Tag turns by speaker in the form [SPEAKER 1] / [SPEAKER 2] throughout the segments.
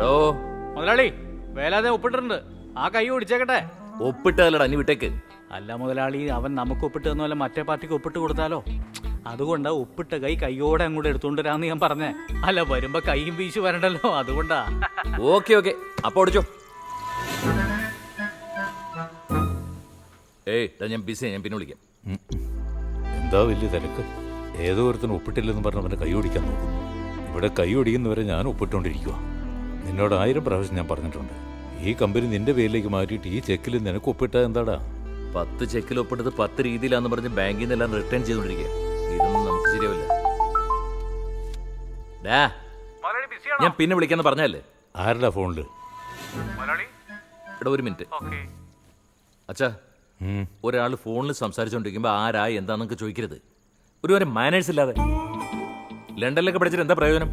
[SPEAKER 1] എടോ
[SPEAKER 2] മുതലാളി വേലാതെ ഒപ്പിട്ടിട്ടുണ്ട്, ആ കൈ ഓടിച്ചേക്കട്ടെ.
[SPEAKER 1] ഒപ്പിട്ടല്ലടാ അഞ്ഞു വിട്ടേക്ക്.
[SPEAKER 2] അല്ല മുതലാളി, അവൻ നമുക്ക് ഒപ്പിട്ട് തന്നല്ല മറ്റേ പാർട്ടിക്ക് ഒപ്പിട്ട് കൊടുത്താലോ? അതുകൊണ്ടാ ഒപ്പിട്ട കൈയോടെ അങ്ങോട്ട് എടുത്തോണ്ട് വരാന്ന് ഞാൻ പറഞ്ഞേ. അല്ല വരുമ്പോ കൈയും വീശു വരണ്ടല്ലോ, അതുകൊണ്ടാ.
[SPEAKER 1] ഓക്കെ ഓക്കെ, അപ്പൊ ഓടിച്ചോ. ഞാൻ ബിസി, ഞാൻ പിന്നെ വിളിക്കാം.
[SPEAKER 3] എന്താ വലിയ തിരക്ക്? ഏതോ ഒരുത്തിന് ഒപ്പിട്ടില്ലെന്ന് പറഞ്ഞ് അവൻ്റെ കൈ ഓടിക്കാൻ നോക്കും. ഇവിടെ കൈ ഓടിക്കുന്നവരെ ഞാൻ ഒപ്പിട്ടുകൊണ്ടിരിക്കുക. നിന്നോട് 1000 പ്രാവശ്യം ഞാൻ പറഞ്ഞിട്ടുണ്ട്, ഈ കമ്പനി നിന്റെ പേരിലേക്ക് മാറ്റിയിട്ട് ഈ ചെക്കിൽ നിനക്ക് ഒപ്പിട്ടാ എന്താടാ?
[SPEAKER 1] 10 ചെക്കിൽ ഒപ്പിട്ടത് 10 രീതിയിലാന്ന് പറഞ്ഞ് ബാങ്കിൽ നിന്നെല്ലാം റിട്ടേൺ ചെയ്തോണ്ടിരിക്കുക. ഇതൊന്നും നമുക്ക് ശരിയാവില്ല. ഞാൻ പിന്നെ വിളിക്കാന്ന് പറഞ്ഞല്ലേ.
[SPEAKER 3] ആരുടെ ഫോണില്?
[SPEAKER 1] എടാ ഒരു മിനിറ്റ്. അച്ഛാ, ഒരാൾ ഫോണിൽ സംസാരിച്ചോണ്ടിരിക്കുമ്പോ ആരാ എന്താന്നൊക്കെ ചോദിക്കരുത്. ഒരു മാനേഴ്സ് ഇല്ലാതെ. ലണ്ടനിലൊക്കെ പഠിച്ചിട്ട് എന്താ പ്രയോജനം?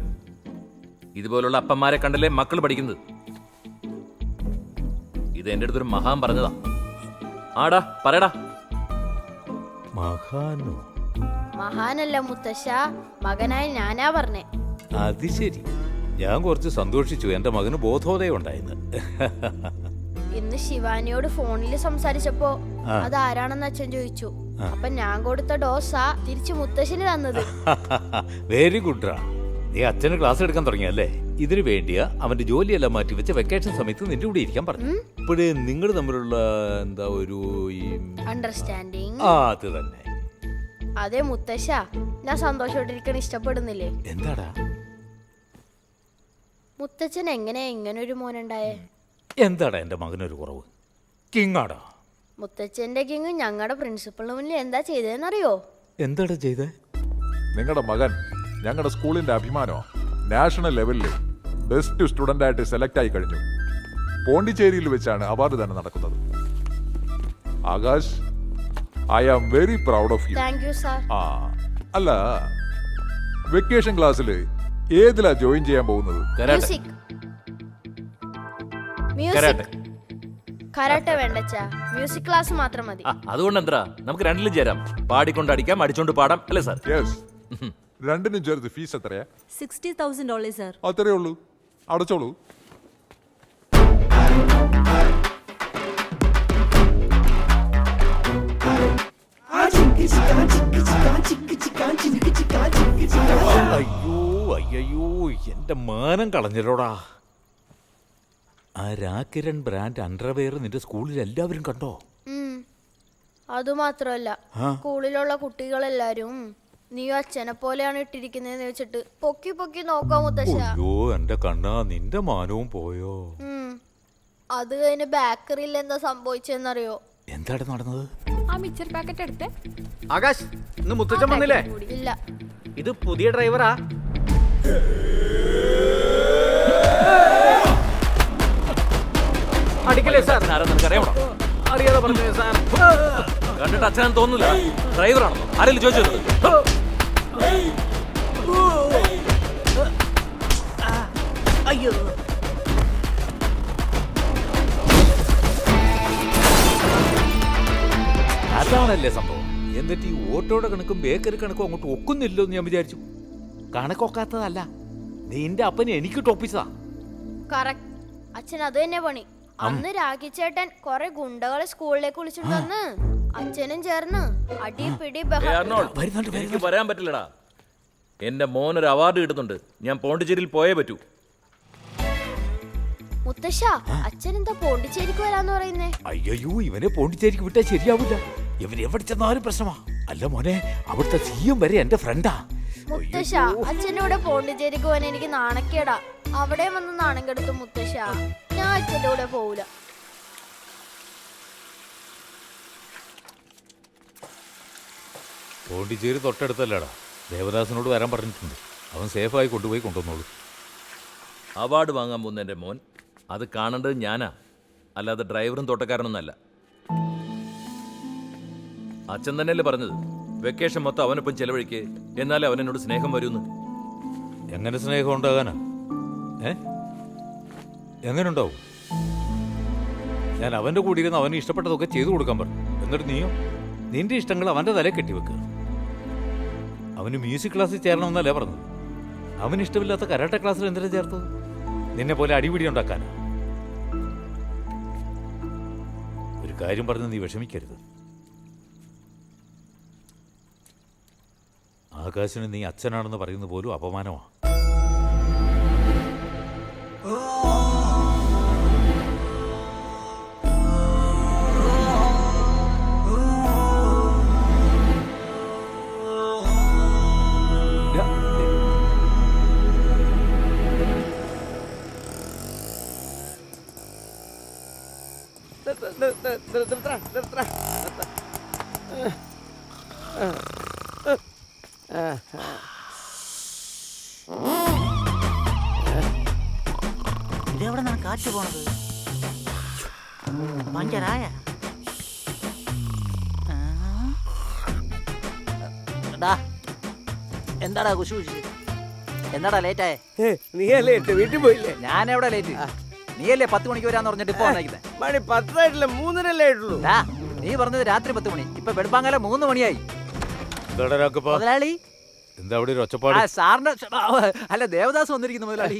[SPEAKER 1] ഇതുപോലുള്ള അപ്പന്മാരെ കണ്ടല്ലേ മക്കൾ പഠിക്കുന്നത്. ഇത് എന്റെ അടുത്തൊരു മഹാൻ പറഞ്ഞതാ. ആടാ പറയടാ.
[SPEAKER 3] മഹാനോ?
[SPEAKER 4] മഹാനല്ല മുത്തശ്ശ, മകനായി ഞാനാ പറഞ്ഞേ.
[SPEAKER 3] അത് ശരി, ഞാൻ കുറച്ച് സന്തോഷിച്ചു എന്റെ മകന് ബോധോദയം ഉണ്ടായിരുന്നു.
[SPEAKER 4] ഇന്ന് ശിവാനിയോട് ഫോണിൽ സംസാരിച്ചപ്പോ അതാരാണെന്ന് അച്ഛൻ ചോദിച്ചു. അപ്പൊ ഞാൻ കൊടുത്ത ഡോസാ തിരിച്ചു മുത്തശ്ശന് തന്നത്.
[SPEAKER 3] വെരി ഗുഡ്രാ, നീ അച്ഛന് ക്ലാസ് എടുക്കാൻ തുടങ്ങിയല്ലേ? ഇതിനു വേണ്ടിയാ അവന്റെ ജോലിയെല്ലാം മാറ്റി വെച്ച് വെക്കേഷൻ സമയത്ത് നിന്റെ കൂടെ ഇരിക്കാൻ പറഞ്ഞു. ഇപ്പോഴേ നിങ്ങൾ തമ്മിലുള്ള എന്താ ഒരു
[SPEAKER 4] അണ്ടർസ്റ്റാൻഡിങ്.
[SPEAKER 3] അത് തന്നെ.
[SPEAKER 4] അതെ മുത്തശ്ശ, ഞാൻ സന്തോഷോട്ടിരിക്കാൻ ഇഷ്ടപ്പെടുന്നില്ലേ?
[SPEAKER 3] എന്താടാ
[SPEAKER 4] മുത്തച്ഛൻ എങ്ങനെയാ ഇങ്ങനൊരു മോനുണ്ടായേ?
[SPEAKER 3] എന്താടാ എന്റെ മകനൊരു കുറവ്? കിങ്ങാടാ.
[SPEAKER 4] മുത്തച്ഛന്റെ കിങ് ഞങ്ങളുടെ പ്രിൻസിപ്പളിന് മുന്നിൽ എന്താ ചെയ്തതെന്നറിയോ?
[SPEAKER 3] എന്താടാ ചെയ്തേ?
[SPEAKER 5] നിങ്ങളുടെ മകൻ ഞങ്ങളുടെ സ്കൂളിന്റെ അഭിമാനമാണ്. നാഷണൽ ലെവലിൽ ബെസ്റ്റ് സ്റ്റുഡന്റ് ആയിട്ട് സെലക്ട് ആയി കഴിഞ്ഞു. പോണ്ടിച്ചേരിയിൽ വെച്ചാണ് അവാർഡ് തന്നെ നടക്കുന്നത്. Akash, I am very proud of you.
[SPEAKER 4] Thank you sir.
[SPEAKER 5] അല്ല, വെക്കേഷൻ ക്ലാസ്സിൽ ഏതിലാ ജോയിൻ ചെയ്യാൻ പോകുന്നത്?
[SPEAKER 4] മ്യൂസിക്. മ്യൂസിക് കരാട്ടെ വേണ്ടച്ചാ, മ്യൂസിക് ക്ലാസ് മാത്രം മതി.
[SPEAKER 1] അതുകൊണ്ട് എന്താ, നമുക്ക് രണ്ടിലും ചേരാം. പാടിക്കൊണ്ട് അടിക്കാം, അടിച്ചോണ്ട് പാടാം, അല്ലേ സാർ?
[SPEAKER 5] യെസ്. രണ്ടിനും ചേർത്ത് ഫീസ് എത്രയാ?
[SPEAKER 6] $60,000 സാർ.
[SPEAKER 5] അത്രേ ഉള്ളൂ, അടച്ചോളൂ.
[SPEAKER 3] അയ്യോ അയ്യോ, എന്റെ മാനം കളഞ്ഞല്ലോടാ. ആ രാക്കിരൺ ബ്രാൻഡ് അണ്ടർവെയർ നിന്റെ സ്കൂളിൽ എല്ലാവരും കണ്ടോ?
[SPEAKER 4] അതുമാത്രമല്ല, സ്കൂളിലുള്ള കുട്ടികളെല്ലാരും നീ അച്ഛനെ പോലെയാണ് ഇട്ടിരിക്കുന്നതെന്ന് വെച്ചിട്ട് പൊക്കി പൊക്കി നോക്കാം മുത്തശ്ശ.
[SPEAKER 3] അയ്യോ എന്റെ കണ്ണാ, നിന്റെ മാനവും പോയോ?
[SPEAKER 4] അത് കഴിഞ്ഞ് ബേക്കറിയിൽ എന്താ സംഭവിച്ചെന്നറിയോ?
[SPEAKER 3] എന്താണ് നടന്നത്?
[SPEAKER 6] ആ മിച്ചർ പാക്കറ്റ് എടുത്തേ.
[SPEAKER 2] ആകാശ്, ഇന്ന് മുത്തച്ഛൻ വന്നില്ലേ?
[SPEAKER 4] ഇല്ല.
[SPEAKER 2] ഇത് പുതിയ ഡ്രൈവറാ. അടിക്കലേ സാർ?
[SPEAKER 1] നിനക്കറിയാമോ?
[SPEAKER 2] അറിയാതെ പറഞ്ഞു സാർ.
[SPEAKER 1] കണ്ടിട്ട് അച്ഛനാന്ന് തോന്നുന്നില്ല. ഡ്രൈവറാണോ? ആരെങ്കിലും ചോദിച്ചത്?
[SPEAKER 2] അയ്യോ,
[SPEAKER 3] അതാണല്ലേ സംഭവം. എന്നിട്ട് ഈ ഓട്ടോയുടെ കണക്കും ബേക്കറി കണക്കും അങ്ങോട്ട് ഒക്കുന്നില്ലോ എന്ന് ഞാൻ വിചാരിച്ചു. കണക്കൊക്കാത്തതല്ല, നിന്റെ അപ്പനെ എനിക്ക് ടോപ്പിച്ചതാ.
[SPEAKER 4] കറക്റ്റ്. അച്ഛൻ അത് തന്നെ പണി. അന്ന് രാഖിച്ചേട്ടൻ കൊറേ ഗുണ്ടകളെ സ്കൂളിലേക്ക് വിളിച്ചിട്ട് വന്ന് അച്ഛനും ചേർന്ന് അടി പിടി
[SPEAKER 1] എനിക്ക് വരാൻ പറ്റില്ലടാ. എന്റെ മോനൊരു അവാർഡ് കിട്ടുന്നുണ്ട്. ഞാൻ പോണ്ടിച്ചേരിയിൽ പോയേ പറ്റൂ.
[SPEAKER 4] മുത്തശ്ശ, അച്ഛൻ എന്താ പോണ്ടിച്ചേരിക്ക് വരാന്ന് പറയുന്നേ?
[SPEAKER 3] അയ്യോ, ഇവനെ പോണ്ടിച്ചേരിക്ക് വിട്ടാൽ ശരിയാവില്ല. ഇവൻ എവിടെ ചെന്നാലും പ്രശ്നമാ. അല്ല മോനെ, അവിടുത്തെ സിഎം വരെ എന്റെ ഫ്രണ്ടാ.
[SPEAKER 4] മുത്തശ്ശ, അച്ഛൻ്റെ കൂടെ പോണ്ടിച്ചേരിക്ക് പോകാൻ എനിക്ക് നാണക്കേടാ. അവിടെ വന്ന് നാണം കെടുത്തു മുത്തശ്ശ. ഞാൻ അച്ഛൻ്റെ കൂടെ പോവില്ല.
[SPEAKER 3] പോണ്ടിച്ചേരി തൊട്ടടുത്തല്ലടാ. ദേവദാസിനോട് വരാൻ പറഞ്ഞിട്ടുണ്ട്. അവൻ സേഫായി കൊണ്ടുപോയി കൊണ്ടുവന്നോളൂ.
[SPEAKER 1] അവാർഡ് വാങ്ങാൻ പോകുന്ന എൻ്റെ മോൻ, അത് കാണേണ്ടത് ഞാനാ, അല്ലാതെ ഡ്രൈവറും തോട്ടക്കാരനൊന്നല്ല. അച്ഛൻ തന്നെയല്ലേ പറഞ്ഞത്, വെക്കേഷൻ മൊത്തം അവനൊപ്പം ചെലവഴിക്ക്, എന്നാലേ അവനോട് സ്നേഹം വരുമെന്ന്.
[SPEAKER 3] എങ്ങനെ സ്നേഹം ഉണ്ടാകാനാ? എങ്ങനെ ഉണ്ടാവും? ഞാൻ അവന്റെ കൂടെ ഇരുന്ന് അവന് ഇഷ്ടപ്പെട്ടതൊക്കെ ചെയ്തു കൊടുക്കാൻ പറഞ്ഞു. എന്നിട്ട് നീയോ നിന്റെ ഇഷ്ടങ്ങൾ അവന്റെ തലയിൽ കെട്ടിവെക്കുക. അവന് മ്യൂസിക് ക്ലാസ്സിൽ ചേരണമെന്നല്ലേ പറഞ്ഞത്? അവന് ഇഷ്ടമില്ലാത്ത കരാട്ടെ ക്ലാസ്സിൽ എന്തിനാ ചേർത്തത്? നിന്നെ പോലെ അടിപിടി ഉണ്ടാക്കാനാ? ഒരു കാര്യം പറഞ്ഞ് നീ വിഷമിക്കരുത്. ആകാശിന് നീ അച്ഛനാണെന്ന് പറയുന്നത് പോലും അപമാനമാണ്.
[SPEAKER 7] ഇതെവിടെ നിന്നാണ് കാറ്റ് പോണത്? പഞ്ചറായ എന്താടാ കുശു കുശി? എന്താടാ ലേറ്റായേ?
[SPEAKER 8] നീയല്ലേ വീട്ടിൽ പോയില്ലേ?
[SPEAKER 7] ഞാൻ എവിടെ ലേറ്റ്? നീയല്ലേ 10 മണിക്ക് വരാന്ന് പറഞ്ഞിട്ട് ഇപ്പൊ വന്നേക്കുന്നത്?
[SPEAKER 8] മണി 10 3:30 ആയിട്ടുള്ളൂ.
[SPEAKER 7] നീ പറഞ്ഞത് രാത്രി 10 മണി, ഇപ്പൊ വെളുപ്പാങ്കാലം 3 മണിയായി.
[SPEAKER 3] എന്താടാ രാഘപ്പാ?
[SPEAKER 7] മുതലാളി,
[SPEAKER 3] എന്താ അവിടെ ഒരു ഒച്ചപ്പാട്?
[SPEAKER 7] സാറിന്റെ അല്ല, ദേവദാസ് വന്നിരിക്കുന്നു മുതലാളി.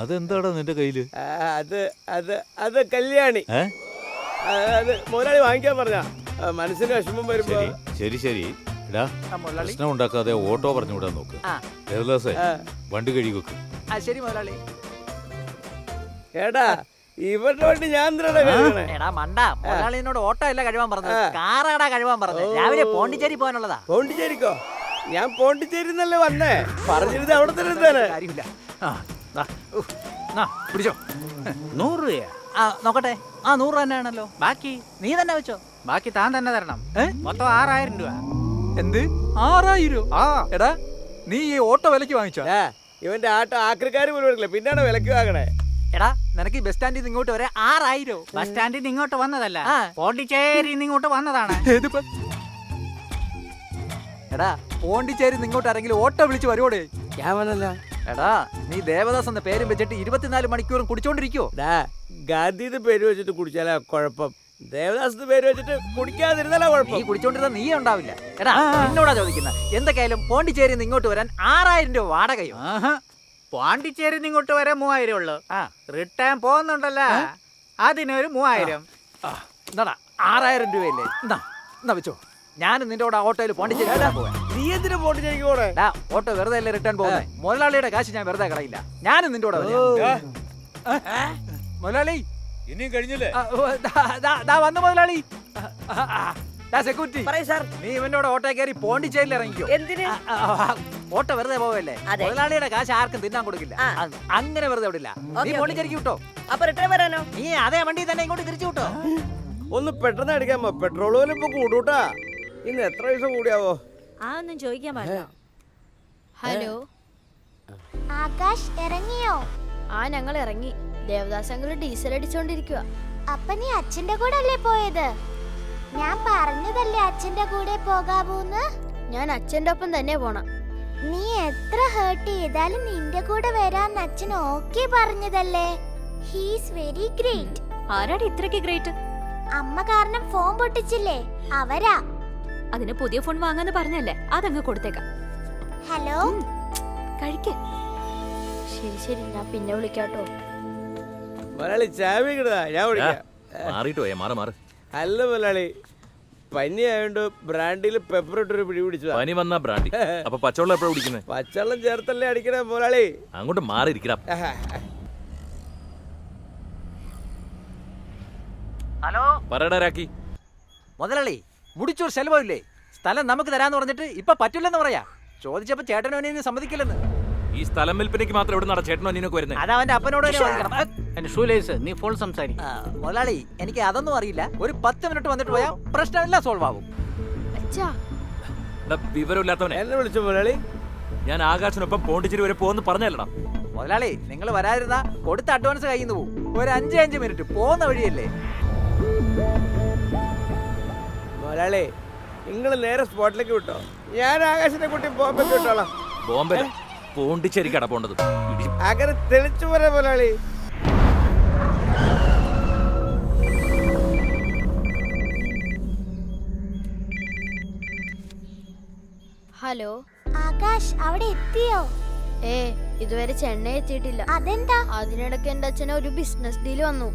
[SPEAKER 3] അതെന്താടാ നിന്റെ കയ്യില്?
[SPEAKER 8] അത് അത് അത് കല്യാണി.
[SPEAKER 3] ഏ?
[SPEAKER 8] അത് മുതലാളി വാങ്ങിക്കാൻ പറഞ്ഞ മനസ്സിന് വിഷമം വരുമ്പോ.
[SPEAKER 3] ശരി ശരി. എടാ,
[SPEAKER 7] മുതലാളി
[SPEAKER 3] പ്രശ്നം ഉണ്ടാക്കാതെ ഓട്ടോ പറഞ്ഞു വിടാൻ നോക്ക്. ദേവദാസേ, വണ്ടി കഴുകി വെക്കും.
[SPEAKER 7] ശരി മുതലാളി.
[SPEAKER 8] ഏടാ, ഇവരുടെ വണ്ടി ഞാൻ എന്തിനാ കഴുകണേ?
[SPEAKER 7] എടാ മണ്ട, മുതലാളിനോട് ഓട്ടോ അല്ല കഴിവാൻ പറഞ്ഞത്, കാറാടാ കഴിവാൻ പറഞ്ഞത്. രാവിലെ പോണ്ടിച്ചേരി പോകാനുള്ളതാ.
[SPEAKER 8] പോണ്ടിച്ചേരിക്കോ? ഞാൻ പോണ്ടിച്ചേരി എന്നല്ലേ വന്നേ. പറഞ്ഞിരുന്നത് അവിടെ തന്നെ എന്താണ്
[SPEAKER 7] കാര്യമില്ല.
[SPEAKER 2] പിടിച്ചോ. 100 രൂപയാ?
[SPEAKER 7] നോക്കട്ടെ. 100 രൂപ തന്നെയാണല്ലോ.
[SPEAKER 2] ബാക്കി
[SPEAKER 7] നീ തന്നെ വെച്ചോ.
[SPEAKER 2] ബാക്കി താൻ തന്നെ തരണം. മൊത്തം 6000 രൂപ.
[SPEAKER 7] എന്ത് 6000? എടാ, നീ ഈ ഓട്ടോ വിലക്ക് വാങ്ങിച്ചോ?
[SPEAKER 8] ഇവന്റെ ആട്ടോ ആക്രിക്കാര് പോലും എടുക്കില്ല, പിന്നാണ് വിലക്ക് വാങ്ങണേ.
[SPEAKER 7] എടാ, നിനക്ക് ബസ് സ്റ്റാൻഡിൽ നിന്ന് ഇങ്ങോട്ട് വരെ 6000?
[SPEAKER 2] ബസ് സ്റ്റാൻഡിൽ നിന്ന് ഇങ്ങോട്ട് വന്നതല്ല, പോണ്ടിച്ചേരി ഇങ്ങോട്ട് വന്നതാണ്.
[SPEAKER 7] എടാ, പോണ്ടിച്ചേരി ഇങ്ങോട്ട് ആരെങ്കിലും ഓട്ടോ വിളിച്ച് വരുവോടെ?
[SPEAKER 8] ഞാൻ വന്നല്ല.
[SPEAKER 7] എടാ, നീ ദേവദാസ് എന്ന പേരും വെച്ചിട്ട് 24 മണിക്കൂറും കുടിച്ചോണ്ടിരിക്കോ?
[SPEAKER 8] ഗാന്ധിന്ന് പേര് വെച്ചിട്ട് കുടിച്ചാലാ കുഴപ്പം, ദേവദാസ് പേര് വെച്ചിട്ട് കുടിക്കാതിരുന്നാലാ
[SPEAKER 7] നീ
[SPEAKER 8] കുഴപ്പം.
[SPEAKER 7] കുടിച്ചോണ്ടിരുന്ന നീ ഉണ്ടാവില്ല. എടാ, എന്നോടാ ചോദിക്കുന്നത്. എന്തൊക്കെയായാലും പോണ്ടിച്ചേരി ഇങ്ങോട്ട് വരാൻ 6000 രൂപ വാടകയോ?
[SPEAKER 2] പോണ്ടിച്ചേരി ഇങ്ങോട്ട് വരെ 3000 ഉള്ളു. റിട്ടേൺ പോകുന്നുണ്ടല്ലോ, അതിനൊരു 3000.
[SPEAKER 7] എന്താടാ 6000 രൂപയല്ലേ? എന്നാ വെച്ചോ. ഞാനും നിന്റെ കൂടെ ഓട്ടോയിൽ പോണ്ടിച്ചേരി പോവാ.
[SPEAKER 8] നീ എന്തിനാ പോണ്ടിച്ചേരിക്ക് പോണേ?
[SPEAKER 7] ഓട്ടോ വെറുതെ അല്ലേ റിട്ടേൺ പോകുന്നത്? മുതലാളിയുടെ കാശ് ഞാൻ വെറുതെ കളയില്ല. ഞാനും നിന്റെ കൂടെ വരാം. മുതലാളി
[SPEAKER 3] ഇനിയും കഴിഞ്ഞില്ലേ?
[SPEAKER 7] വന്നു മുതലാളി. സെക്യൂരിറ്റി,
[SPEAKER 8] സാർ,
[SPEAKER 7] നീ ഇവന്റെ കൂടെ ഓട്ടോ കയറി പോണ്ടിച്ചേരിയിൽ ഇറങ്ങിക്കോ.
[SPEAKER 8] എന്തിന്?
[SPEAKER 7] ഓട്ടോ വെറുതെ പോവല്ലേ? മുതലാളിയുടെ കാശ് ആർക്കും തിന്നാൻ കൊടുക്കില്ല. അങ്ങനെ വെറുതെ വിടില്ല. നീ പോണ്ടിച്ചേരിക്ക് വിട്ടോ.
[SPEAKER 8] അപ്പൊ റിട്ടേൺ വരാനോ?
[SPEAKER 7] നീ അതേ വണ്ടി തന്നെ ഇങ്ങോട്ട് തിരിച്ചു വിട്ടോ.
[SPEAKER 8] ഒന്ന് പെട്ടെന്ന് അടിക്കാമോ? പെട്രോൾ പോലും ഇപ്പൊ കൂടൂട്ടാ. ഇന്ന് എത്ര പൈസ കൂടിയാവോ?
[SPEAKER 6] ഒന്നും ചോദിക്കാൻ പാടില്ല.
[SPEAKER 4] ഹലോ,
[SPEAKER 9] ആകാശ് ഇറങ്ങിയോ?
[SPEAKER 4] ഞങ്ങൾ ഇറങ്ങി. ദേവദാസ് അങ്കിള് ഡീസൽ അടിച്ചോണ്ടിരിക്കുക.
[SPEAKER 9] അപ്പൊ നീ അച്ഛന്റെ കൂടെ അല്ലേ പോയത്? ഞാൻ പറഞ്ഞതല്ലേ അച്ഛന്റെ കൂടെ പോകാവൂന്ന്.
[SPEAKER 4] ഞാൻ അച്ഛന്റെ ഒപ്പം തന്നെ പോണം.
[SPEAKER 9] നീ എത്ര ഹേർട്ട് ചെയ്താലും നിന്റെ കൂടെ വരാന്ന് അച്ഛൻ ഓക്കെ പറഞ്ഞതല്ലേ. He's very great.
[SPEAKER 6] ആരാടി ഇത്രയ്ക്ക് ഗ്രേറ്റ്?
[SPEAKER 9] അമ്മ കാരണം ഫോൺ പൊട്ടിച്ചില്ലേ, അവരാ.
[SPEAKER 6] അതിന് പുതിയ ഫോൺ വാങ്ങാന്ന് പറഞ്ഞല്ലേ, അതങ്ങ് കൊടുത്തേക്കാം.
[SPEAKER 9] ഹലോ,
[SPEAKER 6] കഴിക്ക.
[SPEAKER 4] ശരി ശരി, ഞാൻ പിന്നെ വിളിക്കാട്ടോ.
[SPEAKER 8] മുതലാളി ചാവി കിടാ, ഞാൻ വിളിക്കാം.
[SPEAKER 1] മാറിയിട്ട് പോയാ മാറ്.
[SPEAKER 8] അല്ല മുതലാളി, പനി ആയതുകൊണ്ട് ബ്രാൻഡിൽ പെപ്പർ ഇട്ടൊരു പിടി പിടിച്ചതാ.
[SPEAKER 1] പനി വന്നാ ബ്രാൻഡി. അപ്പൊ പച്ചവെള്ളം എപ്പോഴാ കുടിക്കുന്നേ?
[SPEAKER 8] പച്ചവെള്ളം ചേർത്തല്ലേ അടിക്കണേ മുതലാളി.
[SPEAKER 1] അങ്ങോട്ട് മാറിയിരിക്കണം.
[SPEAKER 7] ഹലോ
[SPEAKER 1] പറയടാ രാക്കി.
[SPEAKER 7] മുതലാളി, മുടിച്ചൂർ ശെലവില്ലേ? സ്ഥലം നമുക്ക് തരാന്ന് പറഞ്ഞിട്ട് ഇപ്പൊ പറ്റില്ലെന്ന് പറയാ. ചോദിച്ചപ്പോ ചേട്ടനോ അനിയനും സമ്മതിക്കില്ലെന്ന്.
[SPEAKER 1] ഈ സ്ഥലം വിൽപ്പനയ്ക്ക് മാത്രം എവിടെ നട ചേട്ടനോ അനിയനൊക്കെ വരുന്നത്?
[SPEAKER 7] അത് അവന്റെ അപ്പനോട് തന്നെ ചോദിക്കണം.
[SPEAKER 2] എന്റെ ഷൂലേസ്, നീ ഫോൺ സംസാരിക്കും.
[SPEAKER 7] മുതലാളി, എനിക്ക് അതൊന്നും അറിയില്ല. ഒരു 10 മിനിറ്റ് വന്നിട്ട് പോയാ പ്രശ്നമെല്ലാം സോൾവ് ആവും.
[SPEAKER 4] അച്ഛാ,
[SPEAKER 1] വിവരമില്ലാത്തവനെ.
[SPEAKER 8] എന്നെ വിളിച്ചു മുതലാളി.
[SPEAKER 1] ഞാൻ ആകാശിനൊപ്പം പോണ്ടിച്ചേരി വരെ പോകുന്നു പറഞ്ഞല്ലടാ.
[SPEAKER 7] മുതലാളി, നിങ്ങൾ വരാതിരുന്ന കൊടുത്ത അഡ്വാൻസ് കയ്യിൽ നിന്ന് പോകും. ഒരു 5 മിനിറ്റ് പോകുന്ന വഴിയല്ലേ.
[SPEAKER 8] മുതലാളി, നിങ്ങൾ നേരെ സ്പോട്ടിലേക്ക് വിട്ടോ, ഞാൻ ആകാശിനെ കൂട്ടി ബോംബെ വിട്ടോളാം.
[SPEAKER 1] ബോംബെ പോണ്ടിച്ചേരിക്കട പോണ്ടത്.
[SPEAKER 8] അങ്ങനെ തെളിച്ചു പോരാ മുതലാളി.
[SPEAKER 4] ഹലോ
[SPEAKER 9] ആകാശ് അവിടെ എത്തിയോ?
[SPEAKER 4] ഇതുവരെ ചെന്നൈ എത്തിയിട്ടില്ല.
[SPEAKER 9] അതെന്താ?
[SPEAKER 4] അതിനിടയ്ക്ക് എന്റെ അച്ഛന് ഒരു ബിസിനസ് ഡീൽ വന്നു.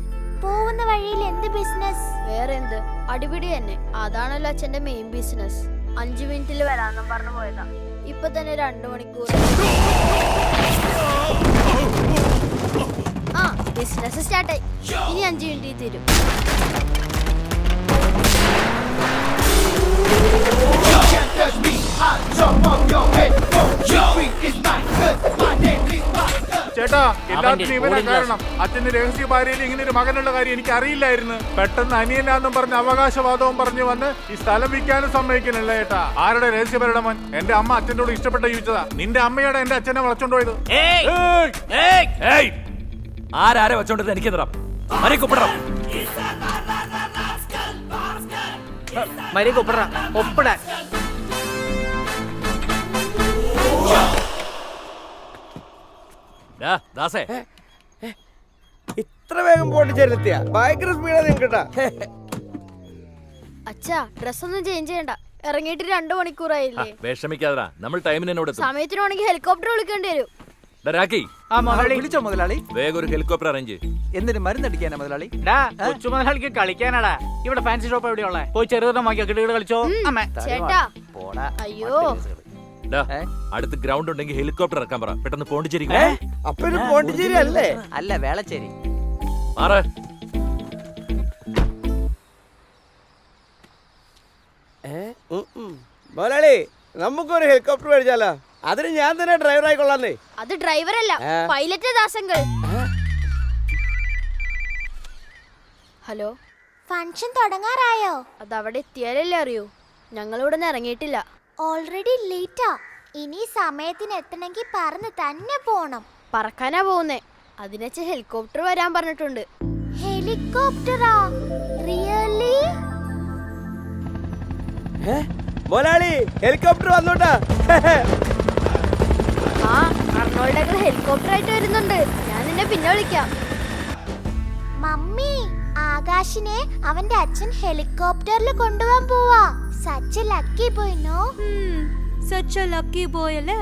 [SPEAKER 9] പോകുന്ന വഴിയിൽ എന്ത് ബിസിനസ്?
[SPEAKER 4] വേറെ എന്ത്, അടിപിടി തന്നെ. അതാണല്ലോ അച്ഛന്റെ മെയിൻ ബിസിനസ്. 5 മിനിറ്റിൽ വരാന്നും പറഞ്ഞു പോയതാ. ഇപ്പൊ തന്നെ 2 മണിക്കൂർ. ആ, ബിസിനസ് സ്റ്റാർട്ടായി. ഇനി 5 മിനിറ്റിൽ തീരും.
[SPEAKER 10] ചേട്ടാ, എല്ലാത്തിനും ഇവനെ കാരണം. അച്ഛന്റെ രഹസ്യ ഭാര്യയിൽ ഇങ്ങനെ ഒരു മകനുള്ള കാര്യം എനിക്ക് അറിയില്ലായിരുന്നു. പെട്ടെന്ന് അനിയനാന്നും പറഞ്ഞ് അവകാശവാദവും പറഞ്ഞു വന്ന് ഈ സ്ഥലം വിൽക്കാനും സമ്മതിക്കണല്ലേ ചേട്ടാ. ആരുടെ രഹസ്യപരയുടെ മോൻ? എന്റെ അമ്മ അച്ഛനോട് ഇഷ്ടപ്പെട്ട ജീവിച്ചതാ. നിന്റെ അമ്മയോടെ എന്റെ അച്ഛനെ വളച്ചോണ്ടുപോയത്.
[SPEAKER 1] ആരാരെ വെച്ചോണ്ടിരുന്ന എനിക്ക് തരാം. ഒപ്പിടാം.
[SPEAKER 2] മരിയൊക്കെ ഒപ്പിടാൻ.
[SPEAKER 1] ദാസേ,
[SPEAKER 8] ഇത്ര വേഗം പോണ്ടിച്ചേരിലെത്തിയ ഭയങ്കര സ്പീഡാ നിങ്ങൾക്കിട്ടാ.
[SPEAKER 4] അച്ഛാ, ഡ്രസ് ഒന്നും ചേഞ്ച് ചെയ്യണ്ട. ഇറങ്ങിയിട്ട് 2 മണിക്കൂറായില്ലേ?
[SPEAKER 1] വിഷമിക്കാതാ, നമ്മൾ ടൈമിന് എന്നോട്
[SPEAKER 4] സമയത്തിനാണെങ്കിൽ ഹെലികോപ്റ്റർ വിളിക്കേണ്ടി വരും.
[SPEAKER 1] രാഖി,
[SPEAKER 7] വിളിച്ചോ മുതലാളി?
[SPEAKER 1] വേഗം ഒരു ഹെലികോപ്റ്റർ അറേഞ്ച്.
[SPEAKER 7] എന്തിനു മരുന്നടിക്കാനാ മുതലാളി?
[SPEAKER 2] കൊച്ചു മുതലാളിക്ക് കളിക്കാനാടാ. ഇവിടെ ഫാൻസി ഷോപ്പ് എവിടെയുള്ള? പോയി ചെറുതരം വാങ്ങിയോ, കിട്ടുകിട്ട് കളിച്ചോ. അമ്മേ
[SPEAKER 4] ചേട്ടാ,
[SPEAKER 7] പോടാ.
[SPEAKER 4] അയ്യോ,
[SPEAKER 1] അടുത്ത് ഗ്രൗണ്ട് ഉണ്ടെങ്കിൽ ഹെലികോപ്റ്റർ ഇറക്കാൻ പറ. പെട്ടെന്ന് പോണ്ടിച്ചേരി
[SPEAKER 8] അപ്പൊ ഇത് പോണ്ടിച്ചേരി അല്ലേ?
[SPEAKER 7] അല്ല, വേളച്ചേരി.
[SPEAKER 1] മാറ്.
[SPEAKER 8] മുതലാളി, നമുക്കൊരു ഹെലികോപ്റ്റർ മേടിച്ചാലോ? അതിന് ഞാൻ തന്നെ ഡ്രൈവർ ആയിക്കൊള്ളാന്നേ.
[SPEAKER 4] അത് ഡ്രൈവറല്ല, പൈലറ്റ് ദാസങ്കൾ. ഹലോ,
[SPEAKER 9] ഫംഗ്ഷൻ തുടങ്ങാറായോ?
[SPEAKER 4] അത് അവിടെ എത്തിയാലല്ലേ അറിയൂ. ഞങ്ങളിവിടെ നിന്ന് ഇറങ്ങിയിട്ടില്ല.
[SPEAKER 9] ഓൾറെഡി ലേറ്റാ. ഇനി സമയത്തിന് എത്തണമെങ്കിൽ പറന്ന് തന്നെ പോണം.
[SPEAKER 4] പറക്കാനാ പോകുന്നേ. അതിനച്ച് ഹെലികോപ്റ്റർ വരാൻ പറഞ്ഞിട്ടുണ്ട്.
[SPEAKER 9] ഹെലികോപ്റ്ററാ? റിയലി?
[SPEAKER 8] മുതലാളി, ഹെലികോപ്റ്റർ വന്നോട്ടാ.
[SPEAKER 4] ആ, അർണോൾഡ് ഹെലികോപ്റ്റർ ആയിട്ട് വരുന്നുണ്ട്. ഞാൻ നിന്നെ പിന്നെ വിളിക്കാം.
[SPEAKER 9] മമ്മി, ആകാശിനെ അവന്റെ അച്ഛൻ ഹെലികോപ്റ്ററിൽ കൊണ്ടുപോകാൻ പോവാ. Such lucky boy, no?
[SPEAKER 6] Such lucky boy അല്ലേ?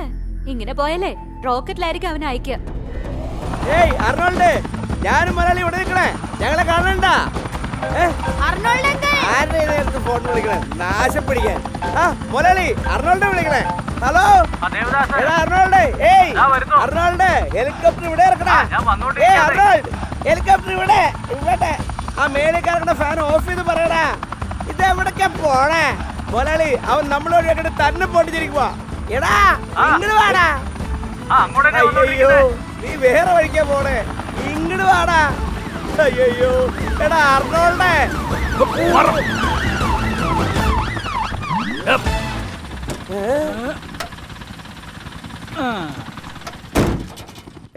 [SPEAKER 6] ഇങ്ങനെ പോയല്ലേ റോക്കറ്റിലായിരിക്കും അവനെ അയക്കുക.
[SPEAKER 8] ഏയ് അർണോൾഡ്, ഞാനും മുതലാളി ഇവിടെ നിൽക്കണേ. ഞങ്ങളെ കാണണ്ട.
[SPEAKER 4] അർണോൾഡ്
[SPEAKER 8] ആരുടെ നേരത്ത് ഫോൺ വിളിക്കണേ? നാശം പിടിക്കാൻ. ആ മുതലാളി, അർണോൾഡ് വിളിക്കണേ. ഹലോ, എടാ അർണോൾഡ്. ഏയ് അർണോൾഡ്, ഹെലികോപ്റ്റർ ഇവിടെ ഇറക്കണേ. ഏയ് അർണോൾഡ്, ഹെലികോപ്റ്റർ ഇവിടെ ഇവിടെ. ആ മേലെ കിടക്കുന്ന ഫാൻ ഓഫ് ചെയ്ത് പറയടാ. ഇത് എവിടൊക്കെ പോണേ? മുതലാളി, അവൻ നമ്മളോട് കേട്ടിട്ട് തന്നെ പോണ്ടിച്ചിരിക്കുവാ. എടാ ഇങ്ങട് വാടാ. അയ്യോ, നീ വേറെ വഴിക്കാ പോണേ. ഇങ്ങട് വാടാ. അയ്യോ, എടാ അർണോൾഡേ.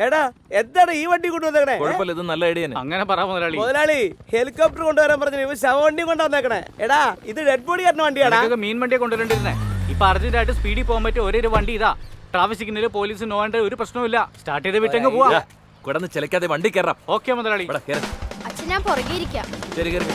[SPEAKER 8] എടാ, എന്താണ് ഈ വണ്ടി കൊണ്ടുവന്നേക്കണേ?
[SPEAKER 1] കുഴപ്പമില്ല, ഇത് നല്ല ഐഡിയ.
[SPEAKER 2] അങ്ങനെ പറ മുതലാളി.
[SPEAKER 8] മുതലാളി, ഹെലികോപ്റ്റർ കൊണ്ടുവരാൻ പറഞ്ഞു. ഇവ ശവവണ്ടിയും കൊണ്ടുവന്നേക്കണേ. എടാ, ഇത് ഡെഡ് ബോഡി കയറുന്ന വണ്ടിയാടാ.
[SPEAKER 2] മീൻ വണ്ടിയെ കൊണ്ടുവരണ്ടിരുന്നേ. ഇപ്പൊ അർജന്റായിട്ട് സ്പീഡിൽ പോകാൻ പറ്റിയ ഒരേ ഒരു വണ്ടി ഇതാ. ട്രാഫിക് സിഗ്നല്, പോലീസ് നോണ്ട ഒരു പ്രശ്നമില്ല. സ്റ്റാർട്ട് ചെയ്ത് വിട്ടെങ്കിൽ പോവാ.
[SPEAKER 1] കിടന്ന് ചിലക്കാതെ വണ്ടി കയറാം.
[SPEAKER 2] ഓക്കെ മുതലാളി.
[SPEAKER 4] അച്ഛൻ, ഞാൻ പുറകെ ഇരിക്കാം.
[SPEAKER 1] ശരി, കയറി.